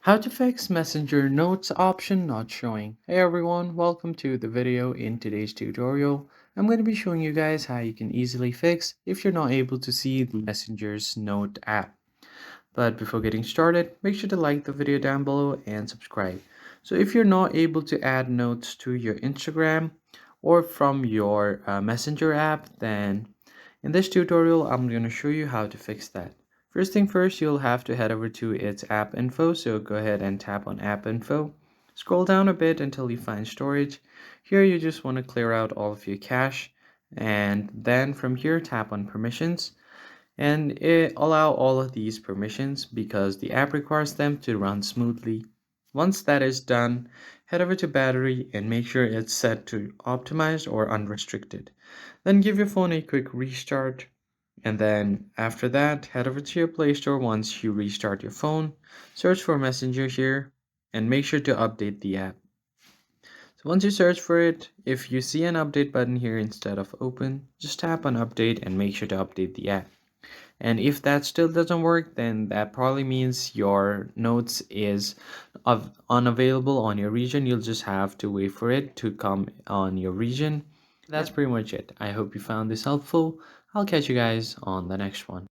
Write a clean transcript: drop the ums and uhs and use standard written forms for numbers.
How to fix Messenger Notes option not showing. Hey everyone, welcome to the video. In today's tutorial, I'm going to be showing you guys how you can easily fix if you're not able to see the Messenger's Note app. But before getting started, make sure to like the video down below and subscribe. So if you're not able to add notes to your Instagram or from your Messenger app, then in this tutorial, I'm going to show you how to fix that. First thing first, you'll have to head over to its app info. So go ahead and tap on app info. Scroll down a bit until you find storage. Here you just want to clear out all of your cache. And then from here, tap on permissions and allow all of these permissions because the app requires them to run smoothly. Once that is done, head over to battery and make sure it's set to optimized or unrestricted. Then give your phone a quick restart, and then after that head over to your Play Store. Once you restart your phone, search for Messenger here and make sure to update the app. So once you search for it, if you see an update button here instead of open, just tap on update and make sure to update the app. And if that still doesn't work, then that probably means your notes is unavailable on your region. You'll just have to wait for it to come on your region. That's pretty much it. I hope you found this helpful. I'll catch you guys on the next one.